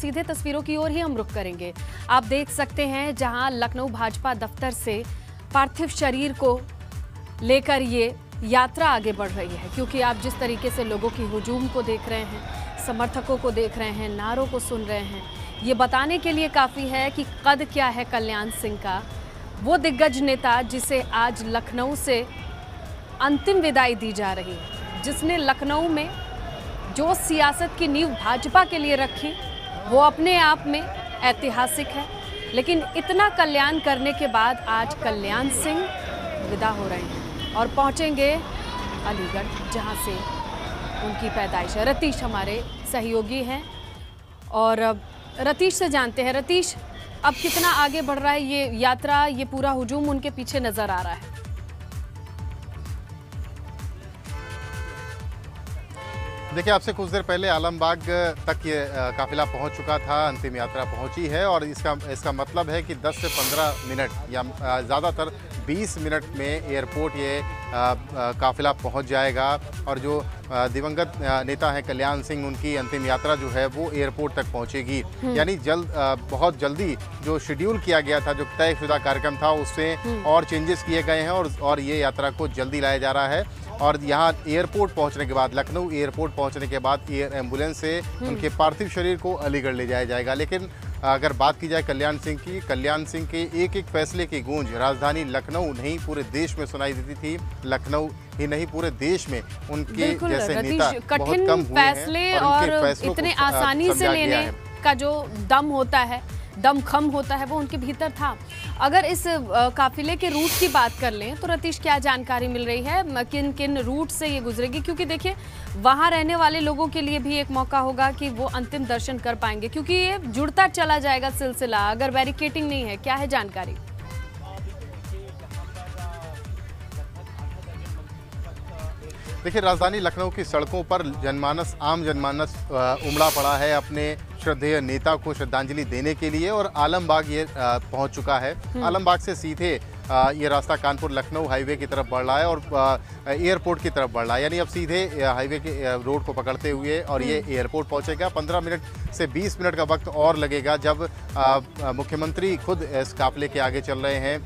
सीधे तस्वीरों की ओर ही हम रुख करेंगे। आप देख सकते हैं जहां लखनऊ भाजपा दफ्तर से पार्थिव शरीर को लेकर ये यात्रा आगे बढ़ रही है, क्योंकि आप जिस तरीके से लोगों की हुजूम को देख रहे हैं, समर्थकों को देख रहे हैं, नारों को सुन रहे हैं, ये बताने के लिए काफ़ी है कि कद क्या है कल्याण सिंह का, वो दिग्गज नेता जिसे आज लखनऊ से अंतिम विदाई दी जा रही है, जिसने लखनऊ में जो सियासत की नींव भाजपा के लिए रखी वो अपने आप में ऐतिहासिक है। लेकिन इतना कल्याण करने के बाद आज कल्याण सिंह विदा हो रहे हैं और पहुंचेंगे अलीगढ़, जहां से उनकी पैदाइश है। रतीश हमारे सहयोगी हैं और रतीश से जानते हैं। रतीश, अब कितना आगे बढ़ रहा है ये यात्रा, ये पूरा हुजूम उनके पीछे नजर आ रहा है? देखिए, आपसे कुछ देर पहले आलमबाग तक ये काफिला पहुंच चुका था, अंतिम यात्रा पहुंची है और इसका मतलब है कि 10 से 15 मिनट या ज़्यादातर 20 मिनट में एयरपोर्ट ये काफिला पहुंच जाएगा और जो दिवंगत नेता हैं कल्याण सिंह, उनकी अंतिम यात्रा जो है वो एयरपोर्ट तक पहुंचेगी। यानी बहुत जल्दी जो शेड्यूल किया गया था, जो तयशुदा कार्यक्रम था, उसमें और चेंजेस किए गए हैं और ये यात्रा को जल्दी लाया जा रहा है। और यहाँ एयरपोर्ट पहुंचने के बाद, लखनऊ एयरपोर्ट पहुंचने के बाद एयर एम्बुलेंस से उनके पार्थिव शरीर को अलीगढ़ ले जाया जाएगा। लेकिन अगर बात की जाए कल्याण सिंह की, कल्याण सिंह के एक एक फैसले की गूंज राजधानी लखनऊ नहीं पूरे देश में सुनाई देती थी। लखनऊ ही नहीं पूरे देश में उनके जैसे नेता बहुत कम हुए फैसले हैं और इतने आसानी से लेने का जो दम होता है, दमखम होता है, वो उनके भीतर था। अगर इस काफिले के रूट की बात कर लें तो रतीश, क्या जानकारी मिल रही है किन किन रूट से ये गुजरेगी? क्योंकि देखिए, वहां रहने वाले लोगों के लिए भी एक मौका होगा कि वो अंतिम दर्शन कर पाएंगे, क्योंकि ये जुड़ता चला जाएगा सिलसिला अगर बैरिकेटिंग नहीं है। क्या है जानकारी? देखिए, राजधानी लखनऊ की सड़कों पर आम जनमानस उमड़ा पड़ा है अपने श्रद्धेय नेता को श्रद्धांजलि देने के लिए और आलमबाग ये पहुंच चुका है। आलमबाग से सीधे ये रास्ता कानपुर लखनऊ हाईवे की तरफ बढ़ रहा है और एयरपोर्ट की तरफ बढ़ रहा है। यानी अब सीधे हाईवे के रोड को पकड़ते हुए और ये एयरपोर्ट पहुंचेगा। 15 मिनट से 20 मिनट का वक्त और लगेगा जब मुख्यमंत्री खुद इस काफिले के आगे चल रहे हैं।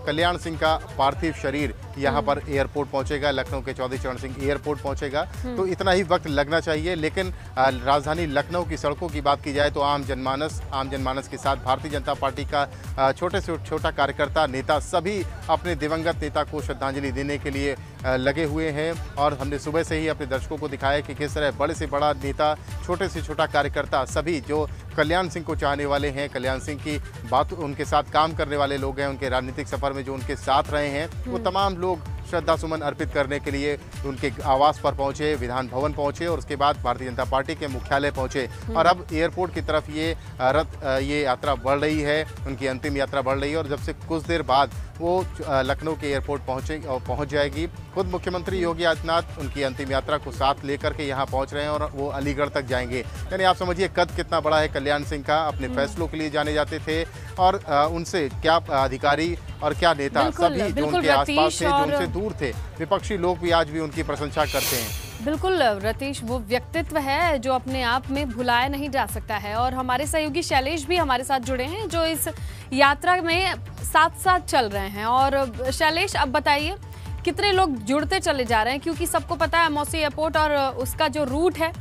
कल्याण सिंह का पार्थिव शरीर यहाँ पर एयरपोर्ट पहुंचेगा, लखनऊ के चौधरी चरण सिंह एयरपोर्ट पहोचेगा, तो इतना ही वक्त लगना चाहिए। लेकिन राजधानी लखनऊ की सड़कों की बात की जाए तो आम जनमानस के साथ भारतीय जनता पार्टी का छोटे से छोटा कार्यकर्ता, नेता सभी अपने दिवंगत नेता को श्रद्धांजलि देने के लिए लगे हुए हैं। और हमने सुबह से ही अपने दर्शकों को दिखाया कि किस तरह बड़े से बड़ा नेता, छोटे से छोटा कार्यकर्ता, सभी जो कल्याण सिंह को चाहने वाले हैं, कल्याण सिंह की बात, उनके साथ काम करने वाले लोग हैं, उनके राजनीतिक सफर में जो उनके साथ रहे हैं, वो तमाम लोग श्रद्धा सुमन अर्पित करने के लिए उनके आवास पर पहुंचे, विधान भवन पहुंचे और उसके बाद भारतीय जनता पार्टी के मुख्यालय पहुंचे। और अब एयरपोर्ट की तरफ ये यात्रा बढ़ रही है, उनकी अंतिम यात्रा बढ़ रही है और जब से कुछ देर बाद वो लखनऊ के एयरपोर्ट पहुंच जाएगी। खुद मुख्यमंत्री योगी आदित्यनाथ उनकी अंतिम यात्रा को साथ लेकर के यहाँ पहुंच रहे हैं और वो अलीगढ़ तक जाएंगे। यानी आप समझिए कद कितना बड़ा है कल्याण सिंह का। अपने फैसलों के लिए जाने जाते थे और उनसे क्या अधिकारी और क्या नेता, सभी जो उनके आसपास थे, जो उनसे दूर थे, विपक्षी लोग भी आज भी उनकी प्रशंसा करते हैं। बिल्कुल रतीश, वो व्यक्तित्व है जो अपने आप में भुलाया नहीं जा सकता है। और हमारे सहयोगी शैलेश भी हमारे साथ जुड़े हैं जो इस यात्रा में साथ साथ चल रहे हैं। और शैलेश, अब बताइए कितने लोग जुड़ते चले जा रहे हैं? क्योंकि सबको पता है मौसी एयरपोर्ट और उसका जो रूट है,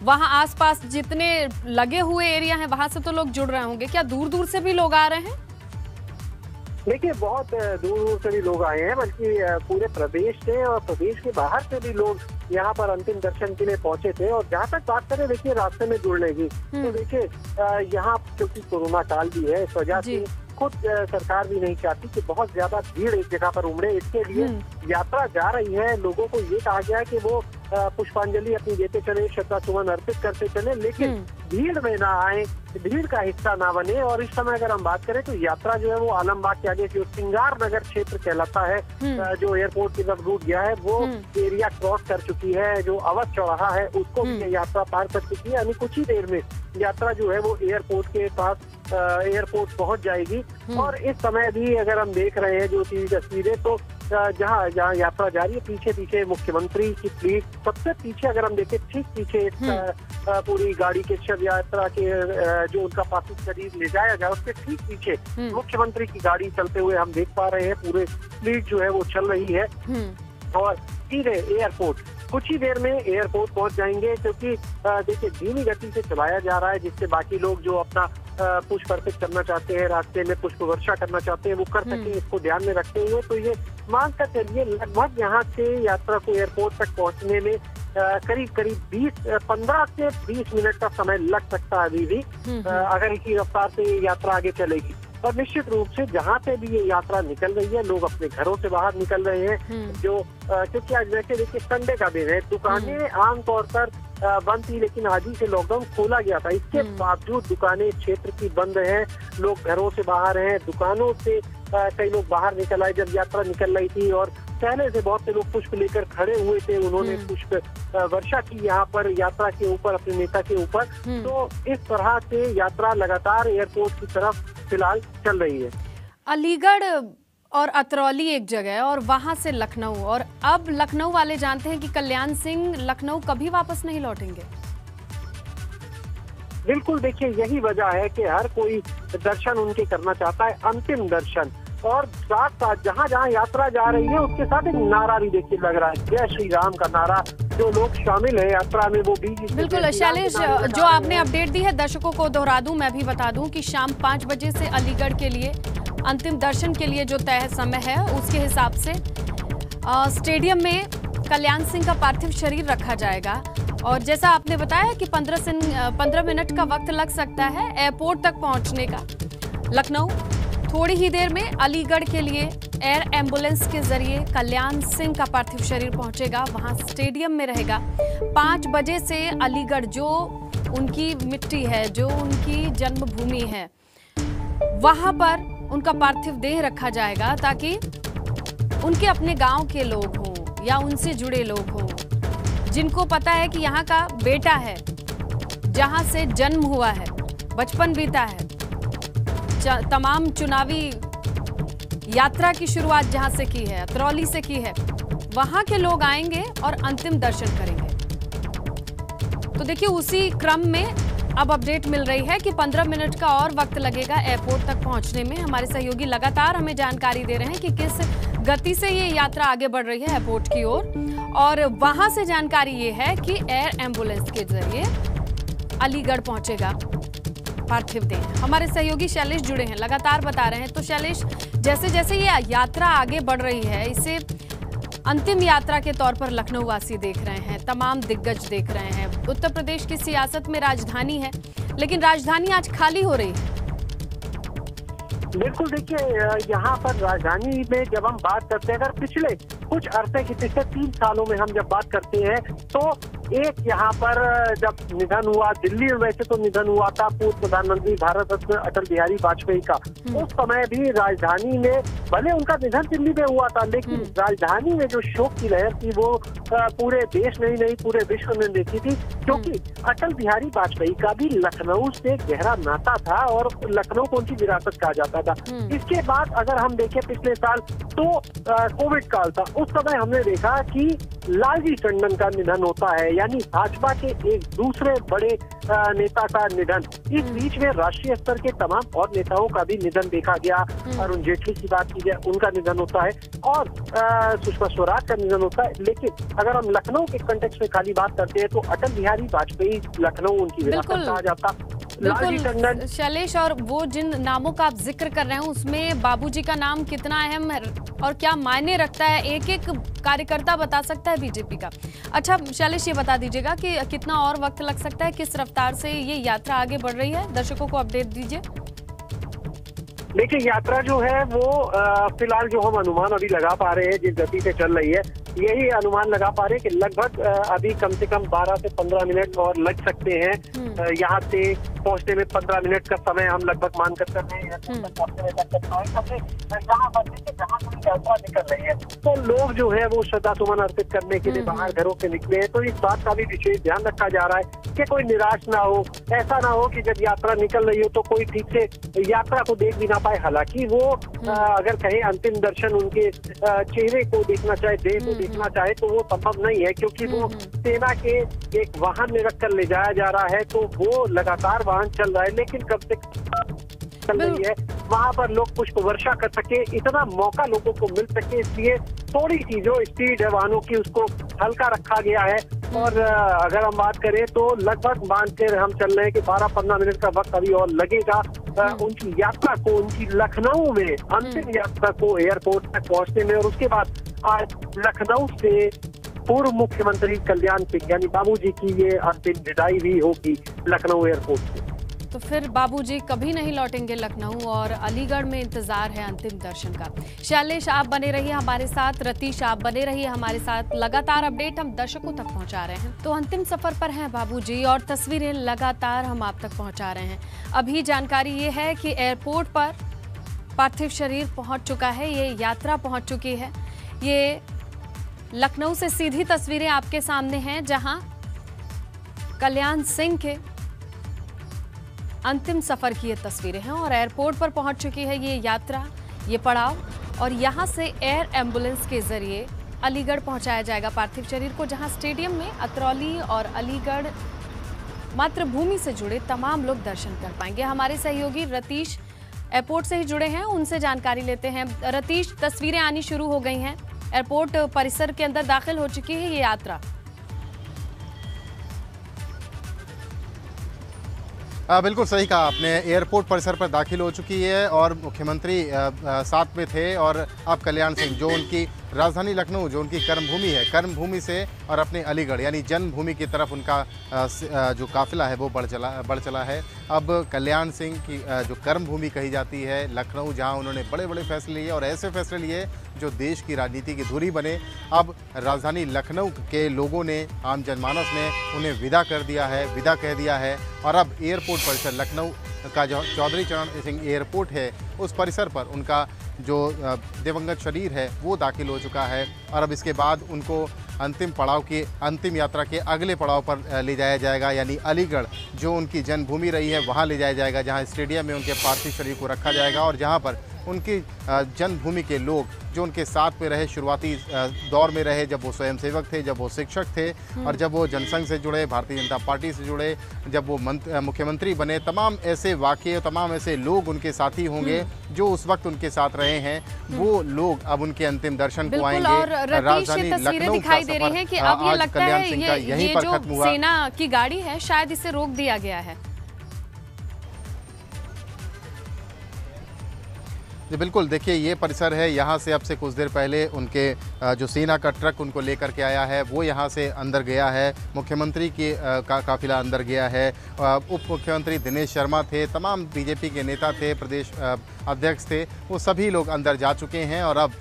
वहाँ आसपास जितने लगे हुए एरिया हैं वहाँ से तो लोग जुड़ रहे होंगे। क्या दूर दूर से भी लोग आ रहे हैं? देखिए, बहुत दूर दूर से भी लोग आए हैं, बल्कि पूरे प्रदेश से और प्रदेश के बाहर से भी लोग यहाँ पर अंतिम दर्शन के लिए पहुंचे थे। और जहाँ तक बात करें देखिए रास्ते में जुड़ने की, तो देखिए यहाँ क्योंकि कोरोना काल भी है, इस वजह से खुद सरकार भी नहीं चाहती कि बहुत ज्यादा भीड़ एक जगह पर उमड़े। इसके लिए यात्रा जा रही है, लोगों को ये कहा गया है कि वो पुष्पांजलि अपनी देते चले, श्रद्धा सुमन अर्पित करते चले, लेकिन भीड़ में ना आए, भीड़ का हिस्सा ना बने। और इस समय अगर हम बात करें तो यात्रा जो है वो आलमबाग के आगे जो सिंगार नगर क्षेत्र कहलाता है, जो एयरपोर्ट की तरफ रूट गया है, वो एरिया क्रॉस कर चुकी है। जो अवध चौराहा है उसको भी यात्रा पार कर चुकी है। यानी कुछ ही देर में यात्रा जो है वो एयरपोर्ट के पास एयरपोर्ट पहुंच जाएगी। और इस समय भी अगर हम देख रहे हैं जो तस्वीरें, तो जहाँ यात्रा जारी है, पीछे पीछे मुख्यमंत्री की फ्लीट, सबसे पीछे अगर हम देखें ठीक पीछे पूरी गाड़ी के शव यात्रा के जो उनका पार्थिव शरीर ले जाया जाए, उसके ठीक पीछे मुख्यमंत्री की गाड़ी चलते हुए हम देख पा रहे हैं। पूरे स्पीड जो है वो चल रही है और सीधे एयरपोर्ट, कुछ ही देर में एयरपोर्ट पहुंच जाएंगे, क्योंकि देखिए धीमी गति से चलाया जा रहा है, जिससे बाकी लोग जो अपना पुष्प अर्पित करना चाहते हैं, रास्ते में पुष्प वर्षा करना चाहते हैं, वो कर सकें, इसको ध्यान में रखते हुए। तो ये मान कर चलिए लगभग यहाँ से यात्रा को एयरपोर्ट तक पहुँचने में करीब 15 से 20 मिनट का समय लग सकता है अभी भी, अगर इसी रफ्तार से यात्रा आगे चलेगी। और निश्चित रूप से जहाँ से भी ये यात्रा निकल रही है, लोग अपने घरों से बाहर निकल रहे हैं, जो क्योंकि आज वैसे देखिए संडे का दिन है, दुकानें आमतौर पर बंद थी, लेकिन आज ही से लॉकडाउन खोला गया था, इसके बावजूद दुकानें क्षेत्र की बंद हैं, लोग घरों से बाहर हैं, दुकानों से कई लोग बाहर निकल आए जब यात्रा निकल रही थी, और पहले से बहुत से लोग पुष्प लेकर खड़े हुए थे, उन्होंने पुष्प वर्षा की यहाँ पर यात्रा के ऊपर, अपने नेता के ऊपर। तो इस तरह से यात्रा लगातार एयरपोर्ट की तरफ फिलहाल चल रही है। अलीगढ़ और अतरौली एक जगह है और वहां से लखनऊ, और अब लखनऊ वाले जानते हैं कि कल्याण सिंह लखनऊ कभी वापस नहीं लौटेंगे। बिल्कुल, देखिए यही वजह है कि हर कोई दर्शन उनके करना चाहता है, अंतिम दर्शन, और साथ साथ जहाँ जहाँ यात्रा जा रही है उसके साथ एक नारा भी देखिए लग रहा है, जय श्री राम का नारा। जो लोग शामिल है यात्रा में वो भी बिल्कुल। शैलेश, जो आपने अपडेट दी है दर्शकों को दोहरा दूं, मैं भी बता दूं कि शाम 5 बजे से अलीगढ़ के लिए अंतिम दर्शन के लिए जो तय समय है उसके हिसाब से स्टेडियम में कल्याण सिंह का पार्थिव शरीर रखा जाएगा। और जैसा आपने बताया कि 15 मिनट का वक्त लग सकता है एयरपोर्ट तक पहुंचने का। लखनऊ थोड़ी ही देर में अलीगढ़ के लिए एयर एम्बुलेंस के जरिए कल्याण सिंह का पार्थिव शरीर पहुंचेगा, वहां स्टेडियम में रहेगा। 5 बजे से अलीगढ़ जो उनकी मिट्टी है, जो उनकी जन्मभूमि है, वहां पर उनका पार्थिव देह रखा जाएगा, ताकि उनके अपने गांव के लोग हों या उनसे जुड़े लोग हों, जिनको पता है कि यहाँ का बेटा है, जहाँ से जन्म हुआ है, बचपन बीता है, तमाम चुनावी यात्रा की शुरुआत जहां से की है, अतरौली से की है, वहां के लोग आएंगे और अंतिम दर्शन करेंगे। तो देखिए उसी क्रम में अब अपडेट मिल रही है कि 15 मिनट का और वक्त लगेगा एयरपोर्ट तक पहुंचने में। हमारे सहयोगी लगातार हमें जानकारी दे रहे हैं कि किस गति से ये यात्रा आगे बढ़ रही है एयरपोर्ट की ओर, और वहां से जानकारी ये है कि एयर एम्बुलेंस के जरिए अलीगढ़ पहुंचेगा पार्थिव देह। हमारे सहयोगी शैलेश जुड़े हैं, लगातार बता रहे हैं। तो शैलेश, जैसे जैसे ये यात्रा आगे बढ़ रही है, इसे अंतिम यात्रा के तौर पर लखनऊ वासी देख रहे हैं, तमाम दिग्गज देख रहे हैं। उत्तर प्रदेश की सियासत में राजधानी है, लेकिन राजधानी आज खाली हो रही है। बिल्कुल, देखिए यहाँ पर राजधानी में जब हम बात करते हैं, अगर पिछले कुछ अरसे की, पिछले 3 सालों में हम जब बात करते हैं, तो एक यहाँ पर जब निधन हुआ, दिल्ली में वैसे तो निधन हुआ था पूर्व प्रधानमंत्री भारत रत्न अटल बिहारी वाजपेयी का, उस समय भी राजधानी में, भले उनका निधन दिल्ली में हुआ था, लेकिन राजधानी में जो शोक की लहर थी वो पूरे देश में ही नहीं पूरे विश्व में देखी थी, क्योंकि अटल बिहारी वाजपेयी का भी लखनऊ से गहरा नाता था और लखनऊ को उनकी विरासत कहा जाता था। इसके बाद अगर हम देखें पिछले साल, तो कोविड काल था, उस समय हमने देखा कि लालजी टंडन का निधन होता है, यानी भाजपा के एक दूसरे बड़े नेता का निधन। इस बीच में राष्ट्रीय स्तर के तमाम और नेताओं का भी निधन देखा गया। अरुण जेटली की बात की जाए, उनका निधन होता है, और सुषमा स्वराज का निधन होता है। लेकिन अगर हम लखनऊ के कंटेक्स्ट में खाली बात करते हैं, तो अटल बिहारी वाजपेयी लखनऊ उनकी विरासत कहा जाता। लालजी टंडन, शैलेश, और वो जिन नामों का आप जिक्र कर रहे हैं उसमें बाबूजी का नाम कितना अहम है और क्या मायने रखता है, एक एक कार्यकर्ता बता सकता है बीजेपी का। अच्छा शैलेश, ये बता दीजिएगा कि कितना और वक्त लग सकता है, किस रफ्तार से ये यात्रा आगे बढ़ रही है, दर्शकों को अपडेट दीजिए। देखिए यात्रा जो है वो फिलहाल जो हम अनुमान अभी लगा पा रहे हैं, जिस गति से चल रही है, यही अनुमान लगा पा रहे हैं कि लगभग अभी कम से कम 12 से 15 मिनट और लग सकते हैं। यहाँ से पहुँचने में 15 मिनट का समय हम लगभग मान कर रहे हैं। यात्रा निकल रही है, तो लोग जो है वो श्रद्धा सुमन अर्पित करने के लिए बाहर घरों से निकले हैं। तो इस बात का भी विशेष ध्यान रखा जा रहा है कि कोई निराश ना हो, ऐसा ना हो कि जब यात्रा निकल रही हो तो कोई ठीक से यात्रा को देख भी ना पाए। हालांकि वो अगर कहें अंतिम दर्शन उनके चेहरे को देखना चाहे, देह को देखना चाहे तो वो संभव नहीं है, क्योंकि वो सेना के एक वाहन में रखकर ले जाया जा रहा है, तो वो लगातार वाहन चल रहा है, लेकिन कब तक चल रही है वहां पर लोग पुष्प वर्षा कर सके, इतना मौका लोगों को मिल सके, इसलिए थोड़ी सी जो स्पीड है वाहनों की उसको हल्का रखा गया है। और अगर हम बात करें तो लगभग मान के हम चल रहे हैं कि 12-15 मिनट का वक्त अभी और लगेगा उनकी यात्रा को, उनकी लखनऊ में अंतिम यात्रा को एयरपोर्ट तक पहुंचने में। और उसके बाद आज लखनऊ से पूर्व मुख्यमंत्री कल्याण सिंह यानी बाबूजी की ये अंतिम विदाई भी होगी लखनऊ एयरपोर्ट से। तो फिर बाबूजी कभी नहीं लौटेंगे लखनऊ और अलीगढ़ में इंतजार है अंतिम दर्शन का। शैलेश आप बने रहिए हमारे साथ, रतीश आप बने रहिए हमारे साथ, लगातार अपडेट हम दर्शकों तक पहुंचा रहे हैं। तो अंतिम सफर पर हैं बाबूजी और तस्वीरें लगातार हम आप तक पहुंचा रहे हैं। अभी जानकारी ये है कि एयरपोर्ट पर पार्थिव शरीर पहुंच चुका है, ये यात्रा पहुंच चुकी है। ये लखनऊ से सीधी तस्वीरें आपके सामने हैं, जहां कल्याण सिंह के अंतिम सफर की ये तस्वीरें हैं और एयरपोर्ट पर पहुंच चुकी है ये यात्रा, ये पड़ाव। और यहां से एयर एम्बुलेंस के जरिए अलीगढ़ पहुंचाया जाएगा पार्थिव शरीर को, जहां स्टेडियम में अतरौली और अलीगढ़ मातृभूमि से जुड़े तमाम लोग दर्शन कर पाएंगे। हमारे सहयोगी रतीश एयरपोर्ट से ही जुड़े हैं, उनसे जानकारी लेते हैं। रतीश, तस्वीरें आनी शुरू हो गई हैं, एयरपोर्ट परिसर के अंदर दाखिल हो चुकी है ये यात्रा। बिल्कुल सही कहा आपने, एयरपोर्ट परिसर पर दाखिल हो चुकी है और मुख्यमंत्री साथ में थे और अब कल्याण सिंह जो उनकी राजधानी लखनऊ जो उनकी कर्मभूमि है, कर्मभूमि से और अपने अलीगढ़ यानी जन्मभूमि की तरफ उनका जो काफिला है वो बढ़ चला है। अब कल्याण सिंह की जो कर्मभूमि कही जाती है लखनऊ, जहां उन्होंने बड़े बड़े फैसले लिए और ऐसे फैसले लिए जो देश की राजनीति की धुरी बने, अब राजधानी लखनऊ के लोगों ने, आम जनमानस ने उन्हें विदा कह दिया है। और अब एयरपोर्ट परिसर लखनऊ का जो चौधरी चरण सिंह एयरपोर्ट है उस परिसर पर उनका जो दिवंगत शरीर है वो दाखिल हो चुका है। और अब इसके बाद उनको अंतिम यात्रा के अगले पड़ाव पर ले जाया जाएगा, यानी अलीगढ़ जो उनकी जन्मभूमि रही है वहाँ ले जाया जाएगा, जहाँ स्टेडियम में उनके पार्थिव शरीर को रखा जाएगा और जहाँ पर उनकी जन्मभूमि के लोग जो उनके साथ में रहे, शुरुआती दौर में रहे, जब वो स्वयंसेवक थे, जब वो शिक्षक थे और जब वो जनसंघ से जुड़े, भारतीय जनता पार्टी से जुड़े, जब वो मुख्यमंत्री बने, तमाम ऐसे वाक़ये, तमाम ऐसे लोग उनके साथी होंगे जो उस वक्त उनके साथ रहे हैं। वो लोग अब उनके अंतिम दर्शन को आएंगे। और राजधानी लखनऊ दिखाई दे रही है कि अब ये लगता है ये जो सेना की गाड़ी है शायद इसे रोक दिया गया है। जी बिल्कुल, देखिए ये परिसर है, यहाँ से अब से कुछ देर पहले उनके जो सेना का ट्रक उनको लेकर के आया है वो यहाँ से अंदर गया है, मुख्यमंत्री की काफिला अंदर गया है, उप मुख्यमंत्री दिनेश शर्मा थे, तमाम बीजेपी के नेता थे, प्रदेश अध्यक्ष थे, वो सभी लोग अंदर जा चुके हैं। और अब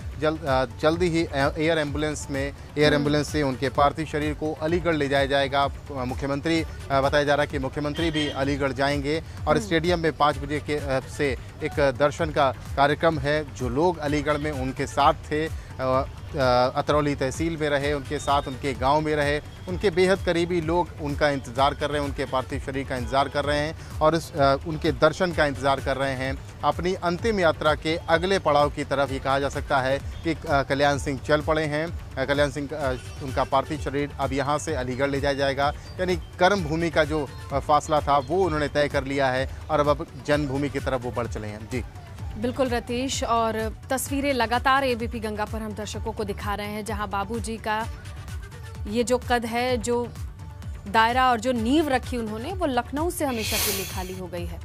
जल्दी ही एयर एम्बुलेंस से उनके पार्थिव शरीर को अलीगढ़ ले जाया जाएगा। मुख्यमंत्री बताया जा रहा है कि मुख्यमंत्री भी अलीगढ़ जाएंगे और स्टेडियम में 5 बजे से एक दर्शन का कार्यक्रम है। जो लोग अलीगढ़ में उनके साथ थे, अतरौली तहसील में रहे, उनके साथ उनके गांव में रहे, उनके बेहद करीबी लोग उनका इंतज़ार कर रहे हैं, उनके पार्थिव शरीर का इंतज़ार कर रहे हैं और उनके दर्शन का इंतज़ार कर रहे हैं। अपनी अंतिम यात्रा के अगले पड़ाव की तरफ ये कहा जा सकता है कि कल्याण सिंह चल पड़े हैं। कल्याण सिंह उनका पार्थिव शरीर अब यहाँ से अलीगढ़ ले जाया जाएगा, यानी कर्मभूमि का जो फासला था वो उन्होंने तय कर लिया है और अब जन्मभूमि की तरफ वो बढ़ चले हैं। जी बिल्कुल रतीश, और तस्वीरें लगातार एबीपी गंगा पर हम दर्शकों को दिखा रहे हैं, जहां बाबूजी का ये जो कद है, जो दायरा और जो नींव रखी उन्होंने, वो लखनऊ से हमेशा के लिए खाली हो गई है।